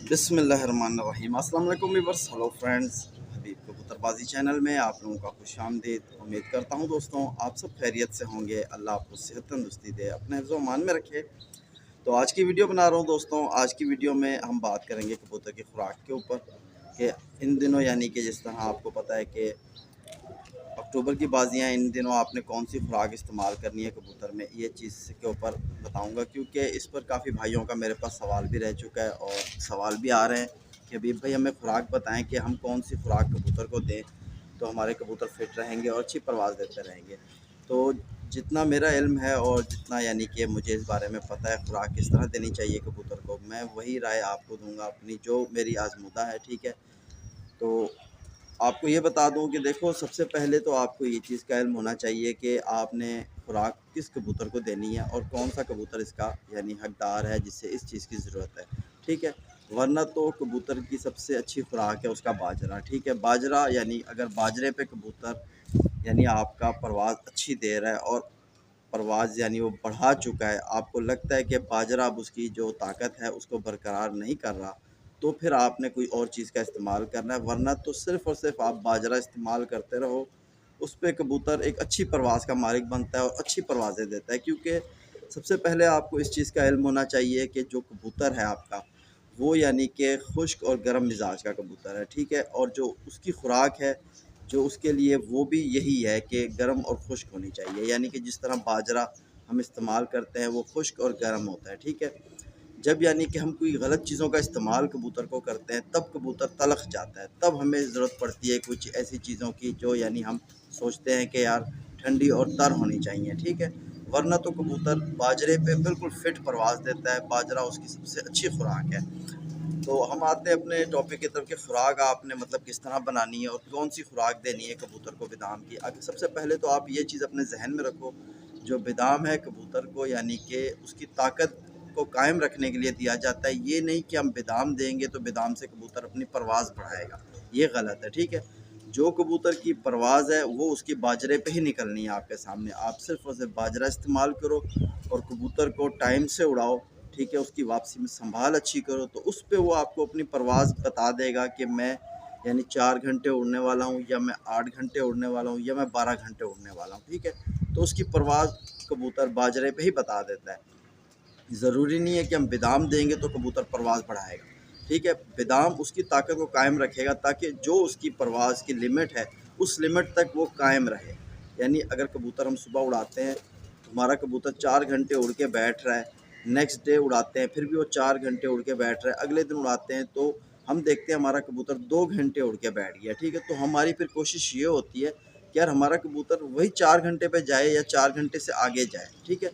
बिस्मिल्लाहिर्रहमानिर्रहीम। अस्सलाम वालेकुम व्यूअर्स, हेलो फ्रेंड्स। हबीब कबूतरबाजी चैनल में आप लोगों का खुश आमदीद। उम्मीद करता हूँ दोस्तों आप सब खैरियत से होंगे। अल्लाह आपको सेहत तंदुरुस्ती दे, अपने हिफ्ज़ व अमान में रखे। तो आज की वीडियो बना रहा हूँ दोस्तों। आज की वीडियो में हम बात करेंगे कबूतर की खुराक के ऊपर कि इन दिनों यानी कि जिस तरह आपको पता है कि अक्टूबर की बाजियाँ, इन दिनों आपने कौन सी खुराक इस्तेमाल करनी है कबूतर में, ये चीज़ के ऊपर बताऊंगा। क्योंकि इस पर काफ़ी भाइयों का मेरे पास सवाल भी रह चुका है और सवाल भी आ रहे हैं कि अभी भाई हमें खुराक बताएं कि हम कौन सी खुराक कबूतर को दें तो हमारे कबूतर फिट रहेंगे और अच्छी परवाज़ देते रहेंगे। तो जितना मेरा इल्म है और जितना यानी कि मुझे इस बारे में पता है खुराक किस तरह देनी चाहिए कबूतर को, मैं वही राय आपको दूंगा अपनी, जो मेरी आजमुदा है। ठीक है, तो आपको ये बता दूं कि देखो, सबसे पहले तो आपको ये चीज़ का इल्म होना चाहिए कि आपने खुराक किस कबूतर को देनी है और कौन सा कबूतर इसका यानी हकदार है जिससे इस चीज़ की ज़रूरत है। ठीक है, वरना तो कबूतर की सबसे अच्छी खुराक है उसका बाजरा। ठीक है, बाजरा यानी अगर बाजरे पे कबूतर यानी आपका परवाज़ अच्छी दे रहा है और परवाज़ यानी वो बढ़ा चुका है, आपको लगता है कि बाजरा अब उसकी जो ताकत है उसको बरकरार नहीं कर रहा, तो फिर आपने कोई और चीज़ का इस्तेमाल करना है। वरना तो सिर्फ़ और सिर्फ आप बाजरा इस्तेमाल करते रहो, उस पे कबूतर एक अच्छी परवाज़ का मालिक बनता है और अच्छी परवाज़ें देता है। क्योंकि सबसे पहले आपको इस चीज़ का इल्म होना चाहिए कि जो कबूतर है आपका, वो यानी कि खुश्क और गर्म मिजाज का कबूतर है। ठीक है, और जो उसकी खुराक है, जो उसके लिए वो भी यही है कि गर्म और खुश्क होनी चाहिए। यानी कि जिस तरह बाजरा हम इस्तेमाल करते हैं वो खुश्क और गर्म होता है। ठीक है, जब यानी कि हम कोई गलत चीज़ों का इस्तेमाल कबूतर को करते हैं तब कबूतर तलख जाता है, तब हमें ज़रूरत पड़ती है कुछ ऐसी चीज़ों की जो यानी हम सोचते हैं कि यार ठंडी और तर होनी चाहिए। ठीक है, वरना तो कबूतर बाजरे पे बिल्कुल फिट परवाज़ देता है। बाजरा उसकी सबसे अच्छी खुराक है। तो हम आते हैं अपने टॉपिक की तरफ कि खुराक आपने मतलब किस तरह बनानी है और कौन सी खुराक देनी है कबूतर को बादाम की। अगर सबसे पहले तो आप ये चीज़ अपने जहन में रखो, जो बादाम है कबूतर को यानी कि उसकी ताकत को कायम रखने के लिए दिया जाता है। ये नहीं कि हम बादाम देंगे तो बादाम से कबूतर अपनी परवाज़ बढ़ाएगा, ये गलत है। ठीक है, जो कबूतर की परवाज़ है वो उसकी बाजरे पे ही निकलनी है आपके सामने। आप सिर्फ और सिर्फ बाजरा इस्तेमाल करो और कबूतर को टाइम से उड़ाओ। ठीक है, उसकी वापसी में संभाल अच्छी करो, तो उस पे वो आपको अपनी परवाज़ बता देगा कि मैं यानी 4 घंटे उड़ने वाला हूँ, या मैं 8 घंटे उड़ने वाला हूँ, या मैं 12 घंटे उड़ने वाला हूँ। ठीक है, तो उसकी परवाज़ कबूतर बाजरे पे ही बता देता है। ज़रूरी नहीं है कि हम बादाम देंगे तो कबूतर परवाज़ बढ़ाएगा। ठीक है, बादाम उसकी ताकत को कायम रखेगा ताकि जो उसकी परवाज़ की लिमिट है उस लिमिट तक वो कायम रहे। यानी अगर कबूतर हम सुबह उड़ाते हैं तो हमारा कबूतर 4 घंटे उड़ के बैठ रहा है, नेक्स्ट डे उड़ाते हैं फिर भी वो 4 घंटे उड़ के बैठ रहा है, अगले दिन उड़ाते हैं तो हम देखते हैं हमारा कबूतर 2 घंटे उड़ के बैठ गया। ठीक है, तो हमारी फिर कोशिश ये होती है कि यार हमारा कबूतर वही 4 घंटे पे जाए या 4 घंटे से आगे जाए। ठीक है,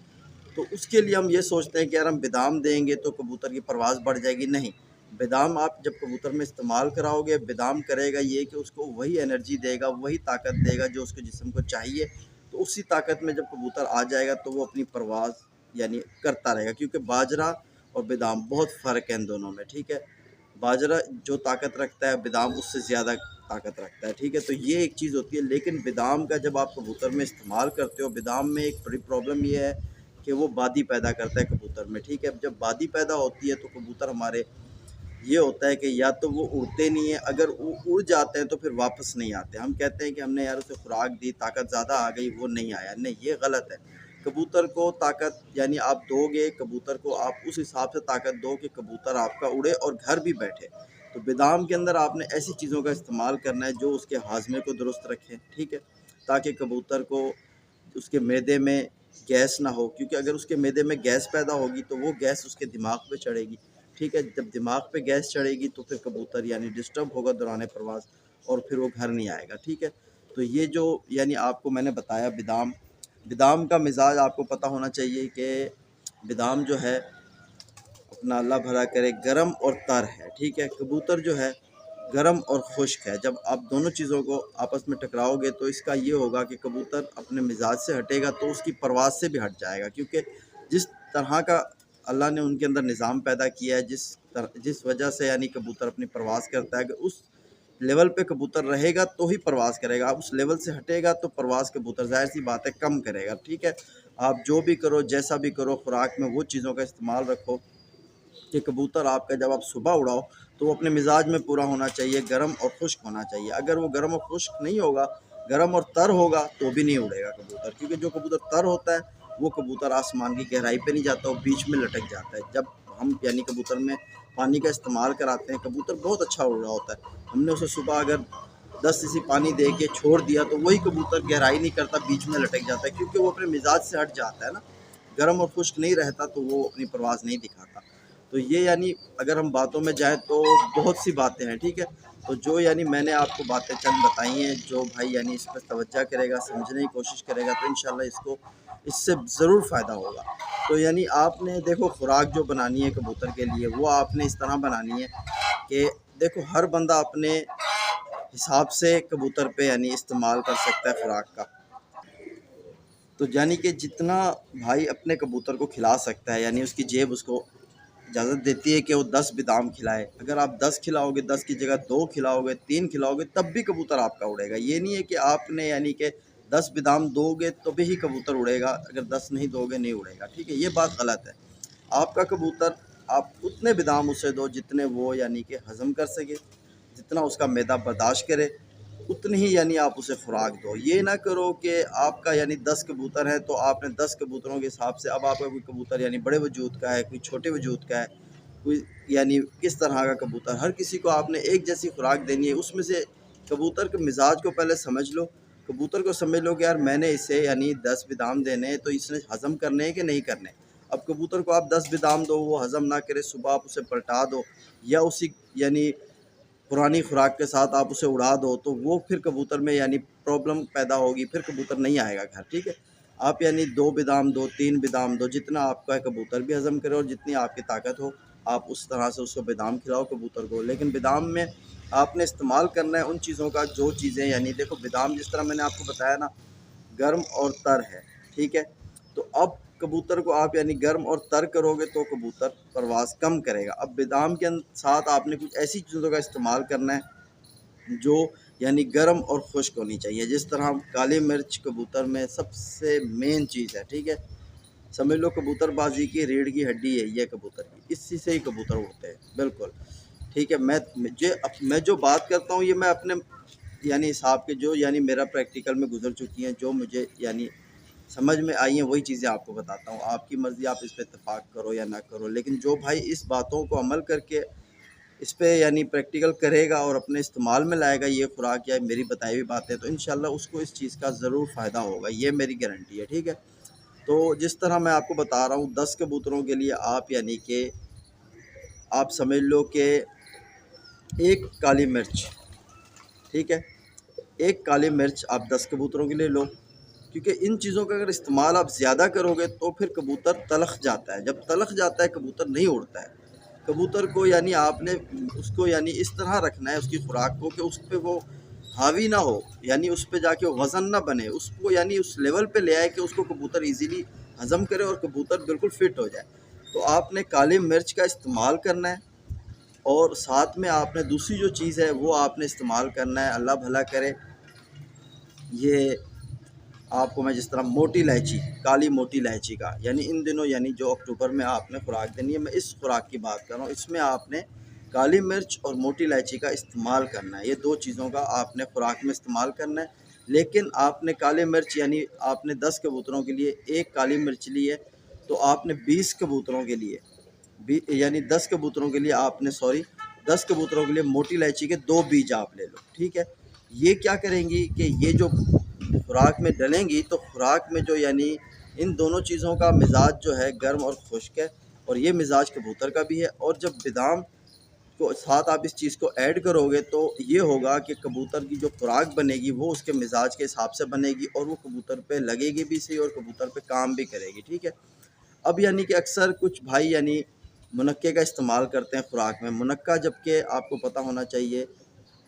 तो उसके लिए हम ये सोचते हैं कि यार हम बादाम देंगे तो कबूतर की परवाज़ बढ़ जाएगी। नहीं, बादाम आप जब कबूतर में इस्तेमाल कराओगे, बादाम करेगा ये कि उसको वही एनर्जी देगा, वही ताकत देगा जो उसके जिस्म को चाहिए। तो उसी ताकत में जब कबूतर आ जाएगा तो वो अपनी परवाज़ यानी करता रहेगा। क्योंकि बाजरा और बादाम बहुत फ़र्क है इन दोनों में। ठीक है, बाजरा जो ताकत रखता है बादाम उससे ज़्यादा ताकत रखता है। ठीक है, तो ये एक चीज़ होती है। लेकिन बादाम का जब आप कबूतर में इस्तेमाल करते हो, बादाम में एक बड़ी प्रॉब्लम ये है कि वो बादी पैदा करता है कबूतर में। ठीक है, जब बादी पैदा होती है तो कबूतर हमारे ये होता है कि या तो वो उड़ते नहीं है, अगर वो उड़ जाते हैं तो फिर वापस नहीं आते। हम कहते हैं कि हमने यार उसे खुराक दी, ताकत ज़्यादा आ गई, वो नहीं आया। नहीं, ये गलत है। कबूतर को ताकत यानी आप दोगे, कबूतर को आप उस हिसाब से ताकत दो कि कबूतर आपका उड़े और घर भी बैठे। तो बादाम के अंदर आपने ऐसी चीज़ों का इस्तेमाल करना है जो उसके हाजमे को दुरुस्त रखें। ठीक है, ताकि कबूतर को उसके मैदे में गैस ना हो। क्योंकि अगर उसके मैदे में गैस पैदा होगी तो वो गैस उसके दिमाग पे चढ़ेगी। ठीक है, जब दिमाग पे गैस चढ़ेगी तो फिर कबूतर यानी डिस्टर्ब होगा दौरान प्रवास और फिर वो घर नहीं आएगा। ठीक है, तो ये जो यानी आपको मैंने बताया बादाम, बादाम का मिजाज आपको पता होना चाहिए कि बादाम जो है अपना अल्लाह भला करे गरम और तर है। ठीक है, कबूतर जो है गरम और खुश्क है। जब आप दोनों चीज़ों को आपस में टकराओगे तो इसका ये होगा कि कबूतर अपने मिजाज से हटेगा तो उसकी परवाज़ से भी हट जाएगा। क्योंकि जिस तरह का अल्लाह ने उनके अंदर निज़ाम पैदा किया है, जिस वजह से यानी कबूतर अपनी परवाज़ करता है, कि उस लेवल पे कबूतर रहेगा तो ही परवाज़ करेगा। आप उस लेवल से हटेगा तो परवाज़ कबूतर ज़ाहिर सी बात है कम करेगा। ठीक है, आप जो भी करो, जैसा भी करो, खुराक में वो चीज़ों का इस्तेमाल रखो کہ کبوتر آپ کا جب آپ صبح اڑاؤ تو وہ اپنے مزاج میں پورا ہونا چاہیے، گرم اور خشک ہونا چاہیے۔ اگر وہ گرم اور خشک نہیں ہوگا، گرم اور تر ہوگا تو بھی نہیں اڑے گا کبوتر، کیونکہ جو کبوتر تر ہوتا ہے وہ کبوتر آسمان کی گہرائی پہ نہیں جاتا، وہ بیچ میں لٹک جاتا ہے۔ جب ہم یعنی کبوتر میں پانی کا استعمال کراتے ہیں، کبوتر بہت اچھا اڑ رہا ہوتا ہے، ہم نے اسے صبح اگر 10 cc پانی دے کے چھوڑ دیا تو وہی کبوتر گہرائی نہیں کرتا، بیچ میں لٹک جاتا ہے، کیونکہ وہ اپنے مزاج سے ہٹ جاتا ہے نا، گرم اور خشک نہیں رہتا تو وہ اپنی پرواز نہیں دکھاتا۔ تو یہ یعنی اگر ہم باتوں میں جائیں تو بہت سی باتیں ہیں، ٹھیک ہے۔ تو جو یعنی میں نے آپ کو باتیں چند بتائی ہیں، جو بھائی یعنی اس پر توجہ کرے گا، سمجھنے کی کوشش کرے گا تو انشاءاللہ اس سے ضرور فائدہ ہوگا۔ تو یعنی آپ نے دیکھو خوراک جو بنانی ہے کبوتر کے لیے وہ آپ نے اس طرح بنانی ہے کہ دیکھو ہر بندہ اپنے حساب سے کبوتر پہ یعنی استعمال کر سکتا ہے خوراک کا۔ تو یعنی کہ جتنا بھائی اپنے کبوتر کو کھلا سکتا ہے، یعنی اس کی جیب اس کو اجازت دیتی ہے کہ وہ 10 بادام کھلائے، اگر آپ 10 کھلاؤ گے، 10 کی جگہ 2 کھلاؤ گے، 3 کھلاؤ گے، تب بھی کبوتر آپ کا اڑے گا۔ یہ نہیں ہے کہ آپ نے یعنی کہ 10 بادام دو گے تو بھی ہی کبوتر اڑے گا، اگر 10 نہیں دو گے نہیں اڑے گا، ٹھیک ہے، یہ بات غلط ہے۔ آپ کا کبوتر آپ اتنے بادام اسے دو جتنے وہ یعنی کہ ہضم کر سکے، جتنا اس کا معدہ برداشت کرے اتنی ہی یعنی آپ اسے خوراک دو۔ یہ نہ کرو کہ آپ کا یعنی 10 کبوتر ہیں تو آپ نے 10 کبوتروں کے حساب سے، اب آپ کا کوئی کبوتر یعنی بڑے وجود کا ہے، کوئی چھوٹے وجود کا ہے، کوئی یعنی کس طرح کا کبوتر، ہر کسی کو آپ نے ایک جیسی خوراک دینی ہے۔ اس میں سے کبوتر کے مزاج کو پہلے سمجھ لو، کبوتر کو سمجھ لو کہ یار میں نے اسے یعنی 10 بادام دینے ہیں تو اس نے ہضم کرنے ہیں کہ نہیں کرنے۔ اب کبوتر کو آپ 10 بادام دو، وہ ہضم نہ کرے، صبح آپ اسے پلٹا دو یا اسی یعنی پرانی خوراک کے ساتھ آپ اسے اڑا دو تو وہ پھر کبوتر میں یعنی پرابلم پیدا ہوگی، پھر کبوتر نہیں آئے گا گھر، ٹھیک ہے۔ آپ یعنی 2 بادام دو، 3 بادام دو، جتنا آپ کا کبوتر بھی ہضم کرے اور جتنی آپ کی طاقت ہو آپ اس طرح سے اس کو بادام کھلاؤ کبوتر کو۔ لیکن بادام میں آپ نے استعمال کرنا ہے ان چیزوں کا جو چیزیں یعنی دیکھو بادام جس طرح میں نے آپ کو بتایا نا گرم اور تر ہے، ٹھیک ہے۔ تو اب کبوتر کو آپ یعنی گرم اور تر کرو گے تو کبوتر پرواز کم کرے گا۔ اب بادام کے ساتھ آپ نے کچھ ایسی چیزوں کا استعمال کرنا ہے جو یعنی گرم اور خشک ہونی چاہیے، جس طرح کالی مرچ کبوتر میں سب سے مین چیز ہے، ٹھیک ہے۔ سمجھ لو کبوتر بازی کی ریڑھ کی ہڈی ہے یہ کبوتر کی، اسی سے ہی کبوتر اڑتے ہیں، بالکل ٹھیک ہے۔ میں جو بات کرتا ہوں یہ میں اپنے یعنی حساب کے جو یعنی میرا پریکٹیکل میں گزر چکی ہیں، جو مجھے یعنی سمجھ میں آئی ہیں وہی چیزیں آپ کو بتاتا ہوں۔ آپ کی مرضی آپ اس پہ اتفاق کرو یا نہ کرو، لیکن جو بھائی اس باتوں کو عمل کر کے اس پہ یعنی پریکٹیکل کرے گا اور اپنے استعمال میں لائے گا یہ خوراک یا میری بتائی ہوئی باتیں، تو انشاءاللہ اس کو اس چیز کا ضرور فائدہ ہوگا، یہ میری گارنٹی ہے، ٹھیک ہے۔ تو جس طرح میں آپ کو بتا رہا ہوں 10 کبوتروں کے لیے آپ یعنی کہ آپ سمجھ لو کہ ایک کالی مرچ، ٹھیک ہے، ایک کالی مرچ آپ 10 کبوتروں کے لیے لو، کیونکہ ان چیزوں کا اگر استعمال آپ زیادہ کرو گے تو پھر کبوتر تلخ جاتا ہے، جب تلخ جاتا ہے کبوتر نہیں اڑتا ہے۔ کبوتر کو یعنی آپ نے اس کو یعنی اس طرح رکھنا ہے اس کی خوراک کو کہ اس پہ وہ حاوی نہ ہو، یعنی اس پہ جا کے وزن نہ بنے، اس کو یعنی اس لیول پہ لے آئے کہ اس کو کبوتر ایزیلی ہضم کرے اور کبوتر بالکل فٹ ہو جائے۔ تو آپ نے کالی مرچ کا استعمال کرنا ہے اور ساتھ میں آپ نے دوسری جو چیز ہے وہ آپ نے استعمال کرنا ہے، اللہ بھلا کرے، یہ آپ کو میں جس طرح موٹی الائچی، کالی موٹی الائچی کا یعنی ان دنوں یعنی جو اکتوبر میں آپ نے خوراک دینی ہے، میں اس خوراک کی بات کر رہا ہوں، اس میں آپ نے کالی مرچ اور موٹی الائچی کا استعمال کرنا ہے، یہ 2 چیزوں کا آپ نے خوراک میں استعمال کرنا ہے۔ لیکن آپ نے کالی مرچ یعنی آپ نے 10 کبوتروں کے لیے ایک کالی مرچ لی ہے تو آپ نے 20 کبوتروں کے لیے یعنی 10 کبوتروں کے لیے آپ نے 10 کبوتروں کے لیے موٹی الائچی کے 2 بیج آپ لے لو، ٹھیک ہے۔ یہ کیا کریں گی کہ یہ جو خوراک میں ڈلیں گی تو خوراک میں جو یعنی ان دونوں چیزوں کا مزاج جو ہے گرم اور خشک ہے، اور یہ مزاج کبوتر کا بھی ہے، اور جب بادام کو ساتھ آپ اس چیز کو ایڈ کرو گے تو یہ ہوگا کہ کبوتر کی جو خوراک بنے گی وہ اس کے مزاج کے حساب سے بنے گی اور وہ کبوتر پہ لگے گی بھی صحیح اور کبوتر پہ کام بھی کرے گی، ٹھیک ہے۔ اب یعنی کہ اکثر کچھ بھائی یعنی منقے کا استعمال کرتے ہیں خوراک میں، منقع جبکہ آپ کو پتہ ہونا چاہیے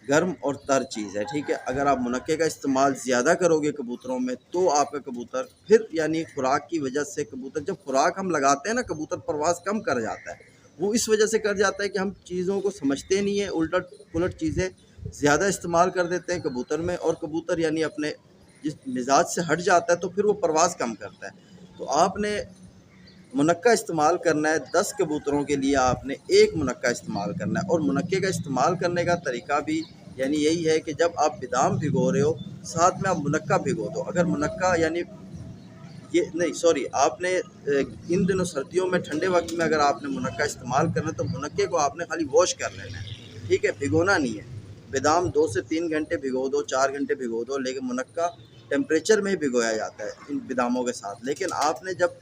گرم اور تر چیز ہے، ٹھیک ہے۔ اگر آپ منقے کا استعمال زیادہ کرو گے کبوتروں میں تو آپ کا کبوتر پھر یعنی خوراک کی وجہ سے کبوتر جب خوراک ہم لگاتے ہیں نا کبوتر پرواز کم کر جاتا ہے، وہ اس وجہ سے کر جاتا ہے کہ ہم چیزوں کو سمجھتے نہیں ہیں، الٹ پلٹ چیزیں زیادہ استعمال کر دیتے ہیں کبوتر میں، اور کبوتر یعنی اپنے جس مزاج سے ہٹ جاتا ہے تو پھر وہ پرواز کم کرتا ہے۔ تو آپ نے मुनक्का इस्तेमाल करना है 10 कबूतरों के लिए आपने एक मुनक्का इस्तेमाल करना है। और मुनक्के का इस्तेमाल करने का तरीका भी यानी यही है कि जब आप बादाम भिगो रहे हो साथ में आप मुनक्का भिगो दो। अगर मुनक्का यानी ये नहीं सॉरी आपने इन दिनों सर्दियों में ठंडे वक्त में अगर आपने मुनक्का इस्तेमाल करना है तो मुनक्के को आपने खाली वॉश कर लेना है, ठीक है, भिगोना नहीं है। बादाम 2 से 3 घंटे भिगो दो, 4 घंटे भिगो दो, लेकिन मुनक्का टेम्परेचर में ही भिगोया जाता है इन बादामों के साथ। लेकिन आपने जब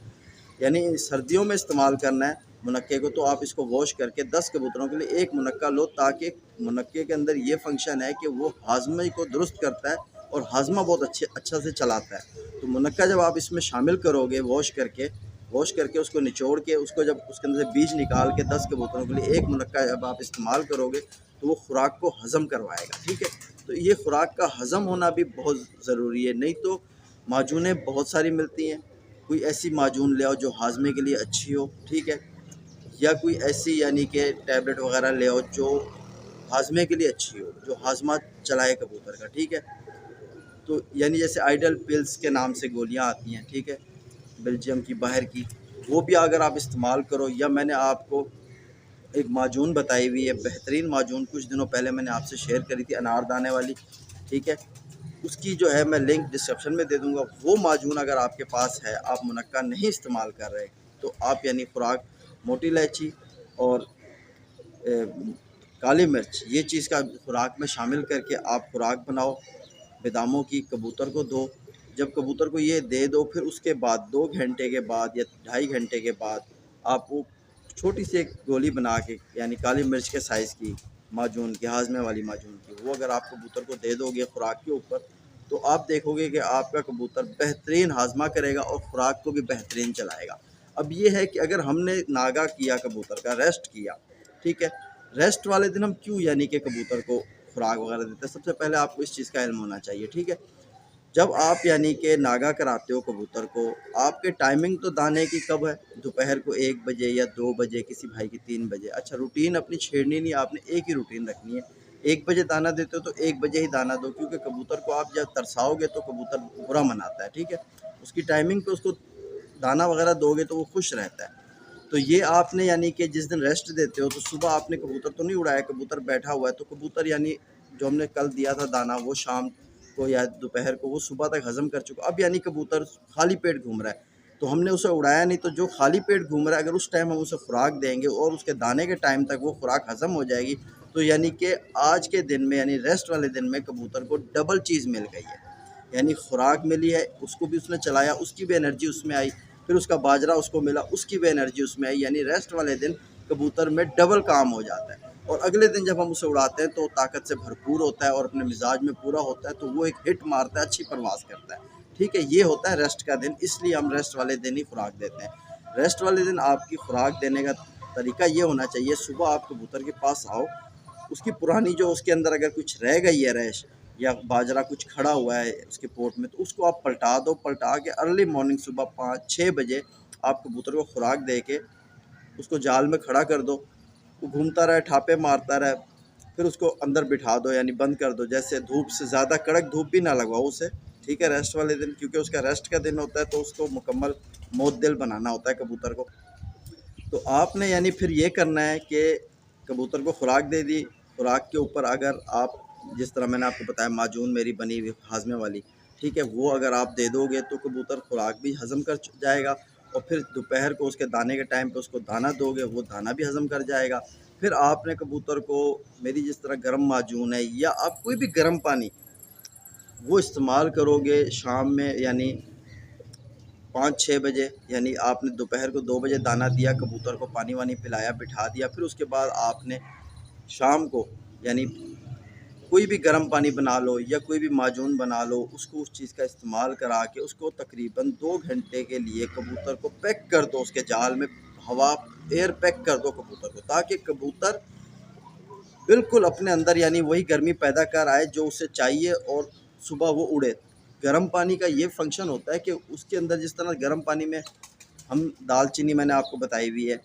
यानी सर्दियों में इस्तेमाल करना है मुनक्के को तो आप इसको वॉश करके 10 कबूतरों के लिए एक मुनक्का लो, ताकि मुनक्के के अंदर ये फंक्शन है कि वो हाजमे को दुरुस्त करता है और हाजमा बहुत अच्छा से चलाता है। तो मुनक्का जब आप इसमें शामिल करोगे वॉश करके उसको निचोड़ के उसको जब उसके अंदर से बीज निकाल के 10 कबूतरों के लिए एक मुनक्का जब आप इस्तेमाल करोगे तो वो खुराक को हज़म करवाएगा, ठीक है। तो ये खुराक का हज़म होना भी बहुत ज़रूरी है, नहीं तो माजूनें बहुत सारी मिलती हैं, कोई ऐसी माजून ले आओ जो हाजमे के लिए अच्छी हो, ठीक है, या कोई ऐसी यानी कि टैबलेट वगैरह ले आओ जो हाजमे के लिए अच्छी हो, जो हाजमा चलाए कबूतर का, ठीक है। तो यानी जैसे आइडल पिल्स के नाम से गोलियां आती हैं, ठीक है, बेल्जियम की बाहर की, वो भी अगर आप इस्तेमाल करो, या मैंने आपको एक माजून बताई हुई है बेहतरीन माजून, कुछ दिनों पहले मैंने आपसे शेयर करी थी अनारदाने वाली, ठीक है, उसकी जो है मैं लिंक डिस्क्रिप्शन में दे दूंगा। वो माजून अगर आपके पास है, आप मुनक्का नहीं इस्तेमाल कर रहे तो आप यानी खुराक मोटी इलायची और काली मिर्च ये चीज़ का खुराक में शामिल करके आप खुराक बनाओ बादामों की, कबूतर को दो। जब कबूतर को ये दे दो फिर उसके बाद 2 घंटे के बाद या 2.5 घंटे के बाद आप वो छोटी सी एक गोली बना के यानी काली मिर्च के साइज़ की माजून की, हाजमे वाली माजून की, वो अगर आप कबूतर को दे दोगे खुराक के ऊपर तो आप देखोगे कि आपका कबूतर बेहतरीन हाजमा करेगा और खुराक को भी बेहतरीन चलाएगा। अब ये है कि अगर हमने नागा किया कबूतर का, रेस्ट किया, ठीक है, रेस्ट वाले दिन हम क्यों यानी कि कबूतर को खुराक वगैरह देते हैं, सबसे पहले आपको इस चीज़ का इल्म होना चाहिए, ठीक है। जब आप यानी कि नागा कराते हो कबूतर को, आपके टाइमिंग तो दाने की कब है, दोपहर को 1 बजे या 2 बजे, किसी भाई की 3 बजे। अच्छा, रूटीन अपनी छेड़नी नहीं, आपने एक ही रूटीन रखनी है। 1 बजे दाना देते हो तो 1 बजे ही दाना दो, क्योंकि कबूतर को आप जब तरसाओगे तो कबूतर बुरा मनाता है, ठीक है। उसकी टाइमिंग पे उसको दाना वगैरह दोगे तो वो खुश रहता है। तो ये आपने यानी कि जिस दिन रेस्ट देते हो तो सुबह आपने कबूतर तो नहीं उड़ाया, कबूतर बैठा हुआ है, तो कबूतर यानी जो हमने कल दिया था दाना वो शाम को या दोपहर को वो सुबह तक हज़म कर चुका। अब यानी कबूतर खाली पेट घूम रहा है तो हमने उसे उड़ाया नहीं, तो जो खाली पेट घूम रहा है अगर उस टाइम हम उसे खुराक देंगे और उसके दाने के टाइम तक वो खुराक हज़म हो जाएगी, तो यानी कि आज के दिन में यानी रेस्ट वाले दिन में कबूतर को डबल चीज़ मिल गई है। यानी खुराक मिली है, उसको भी उसने चलाया, उसकी भी एनर्जी उसमें आई, फिर उसका बाजरा उसको मिला, उसकी भी एनर्जी उसमें आई, यानी रेस्ट वाले दिन कबूतर में डबल काम हो जाता है। और अगले दिन जब हम उसे उड़ाते हैं तो ताकत से भरपूर होता है और अपने मिजाज में पूरा होता है, तो वो एक हिट मारता है, अच्छी परवाज़ करता है, ठीक है। ये होता है रेस्ट का दिन, इसलिए हम रेस्ट वाले दिन ही खुराक देते हैं। रेस्ट वाले दिन आपकी खुराक देने का तरीका ये होना चाहिए, सुबह आप कबूतर के पास आओ, उसकी पुरानी जो उसके अंदर अगर कुछ रह गई है रैश या बाजरा कुछ खड़ा हुआ है उसके पोट में, तो उसको आप पलटा दो, पलटा के अर्ली मॉर्निंग सुबह 5-6 बजे आप कबूतर को खुराक दे के उसको जाल में खड़ा कर दो, वो घूमता रहे, ठापे मारता रहे, फिर उसको अंदर बिठा दो यानी बंद कर दो। जैसे धूप से ज़्यादा कड़क धूप भी ना लगवाओ उसे, ठीक है, रेस्ट वाले दिन, क्योंकि उसका रेस्ट का दिन होता है तो उसको मुकम्मल मोतदिल बनाना होता है कबूतर को। तो आपने यानी फिर ये करना है कि कबूतर को खुराक दे दी, खुराक के ऊपर अगर आप जिस तरह मैंने आपको बताया माजून मेरी बनी हुई हाजमे वाली, ठीक है, वो अगर आप दे दोगे तो कबूतर खुराक भी हज़म कर जाएगा, और फिर दोपहर को उसके दाने के टाइम पे उसको दाना दोगे, वो दाना भी हज़म कर जाएगा। फिर आपने कबूतर को मेरी जिस तरह गर्म माजून है या आप कोई भी गर्म पानी वो इस्तेमाल करोगे शाम में यानी 5-6 बजे, यानी आपने दोपहर को 2 बजे दाना दिया, कबूतर को पानी वानी पिलाया, बिठा दिया, फिर उसके बाद आपने शाम को यानी कोई भी गर्म पानी बना लो या कोई भी माजून बना लो, उसको उस चीज़ का इस्तेमाल करा के उसको तकरीबन 2 घंटे के लिए कबूतर को पैक कर दो उसके जाल में, हवा एयर पैक कर दो कबूतर को, ताकि कबूतर बिल्कुल अपने अंदर यानी वही गर्मी पैदा कर आए जो उसे चाहिए और सुबह वो उड़े। गर्म पानी का ये फंक्शन होता है कि उसके अंदर जिस तरह गर्म पानी में हम दालचीनी मैंने आपको बताई हुई है,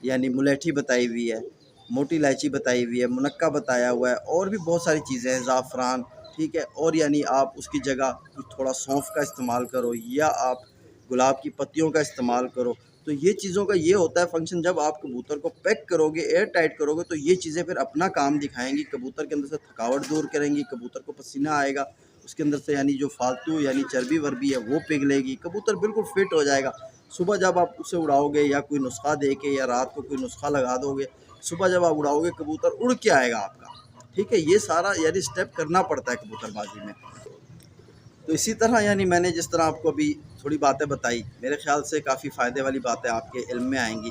यानी मुलेठी बताई हुई है, मोटी इलायची बताई हुई है, मुनक्का बताया हुआ है, और भी बहुत सारी चीज़ें हैं, ज़ाफ़रान, ठीक है, और यानी आप उसकी जगह कुछ थोड़ा सौंफ का इस्तेमाल करो या आप गुलाब की पत्तियों का इस्तेमाल करो, تو یہ چیزوں کا یہ ہوتا ہے فنکشن، جب آپ کبوتر کو پیک کرو گے، ایئر ٹائٹ کرو گے، تو یہ چیزیں پھر اپنا کام دکھائیں گی، کبوتر کے اندر سے تھکاوٹ دور کریں گی، کبوتر کو پسینہ آئے گا، اس کے اندر سے یعنی جو فالتو یعنی چربی وربی ہے وہ پگھلے گی، کبوتر بالکل فٹ ہو جائے گا۔ صبح جب آپ اسے اڑاؤ گے یا کوئی نسخہ دے کے یا رات کو کوئی نسخہ لگا دو گے، صبح جب آپ اڑاؤ گے کبوتر اڑ کے آئے گا آپ کا، ٹھیک ہے۔ یہ سارا یعنی سٹیپ کرنا پڑتا ہے کبوتر بازی میں۔ تو اسی طرح یعنی میں نے جس طرح آپ کو ابھی تھوڑی باتیں بتائی، میرے خیال سے کافی فائدے والی باتیں آپ کے علم میں آئیں گی۔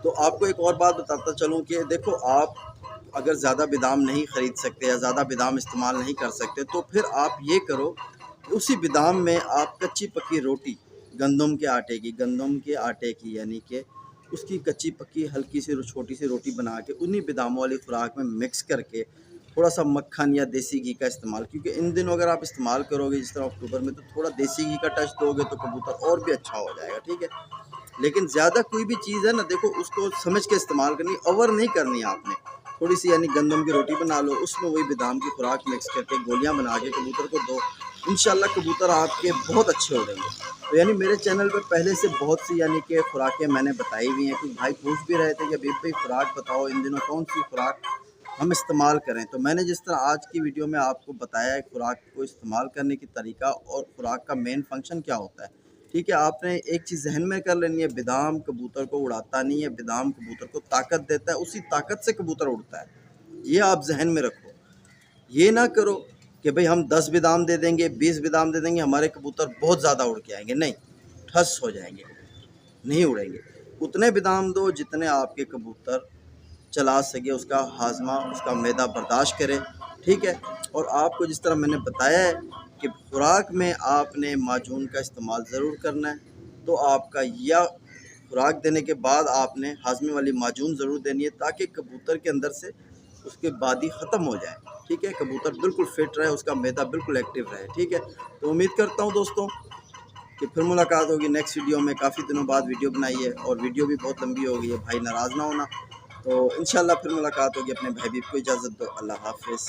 تو آپ کو ایک اور بات بتاتا چلوں کہ دیکھو، آپ اگر زیادہ بادام نہیں خرید سکتے یا زیادہ بادام استعمال نہیں کر سکتے، تو پھر آپ یہ کرو کہ اسی بادام میں آپ کچی پکی روٹی گندم کے آٹے کی یعنی کہ اس کی کچی پکی ہلکی سی چھوٹی سی روٹی بنا کے انہی باداموں والی خوراک میں مکس کر کے تھوڑا سا مکھن یا دیسی گھی کا استعمال، کیونکہ ان دنوں اگر آپ استعمال کرو گے جس طرح اکتوبر میں، تو تھوڑا دیسی گھی کا ٹچ دو گے تو کبوتر اور بھی اچھا ہو جائے گا، ٹھیک ہے۔ لیکن زیادہ کوئی بھی چیز ہے نا، دیکھو اس کو سمجھ کے استعمال کرنی، اوور نہیں کرنی آپ نے۔ تھوڑی سی یعنی گندم کی روٹی بنا لو، اس میں وہی بادام کی خوراک مکس کر کے گولیاں بنا کے کبوتر کو دو، انشاءاللہ کبوتر آپ کے بہت اچھے ہو جائیں گے۔ تو یعنی میرے چینل پہ پہلے سے بہت سی یعنی کہ خوراکیں میں نے بتائی ہوئی ہیں، کچھ بھائی پوچھ بھی رہے تھے کہ حبیب بھائی خوراک بتاؤ، ان دنوں کون سی خوراک ہم استعمال کریں۔ تو میں نے جس طرح آج کی ویڈیو میں آپ کو بتایا ہے خوراک کو استعمال کرنے کی طریقہ اور خوراک کا مین فنکشن کیا ہوتا ہے، ٹھیک ہے۔ آپ نے ایک چیز ذہن میں کر لینی ہے، بادام کبوتر کو اڑاتا نہیں ہے، بادام کبوتر کو طاقت دیتا ہے، اسی طاقت سے کبوتر اڑتا ہے، یہ آپ ذہن میں رکھو۔ یہ نہ کرو کہ بھئی ہم 10 بادام دے دیں گے، 20 بادام دے دیں گے، ہمارے کبوتر بہت زیادہ اڑ کے آئیں گے، نہیں، ٹھس ہو جائیں گے، نہیں اڑیں گے۔ اتنے بادام دو جتنے آپ کے کبوتر چلا سکے، اس کا ہاضمہ، اس کا معدہ برداشت کرے، ٹھیک ہے۔ اور آپ کو جس طرح میں نے بتایا ہے کہ خوراک میں آپ نے معجون کا استعمال ضرور کرنا ہے، تو آپ کا یا خوراک دینے کے بعد آپ نے ہاضمے والی معجون ضرور دینی ہے، تاکہ کبوتر کے اندر سے اس کے بادی ختم ہو جائے، ٹھیک ہے، کبوتر بالکل فٹ رہے، اس کا معدہ بالکل ایکٹیو رہے، ٹھیک ہے۔ تو امید کرتا ہوں دوستوں کہ پھر ملاقات ہوگی نیکسٹ ویڈیو میں۔ کافی دنوں بعد ویڈیو بنائی ہے اور ویڈیو بھی بہت لمبی ہو گئی ہے، بھائی ناراض نہ ہونا۔ تو انشاءاللہ پھر ملاقات ہوگی، اپنے بھائی بھی کو اجازت دو، اللہ حافظ۔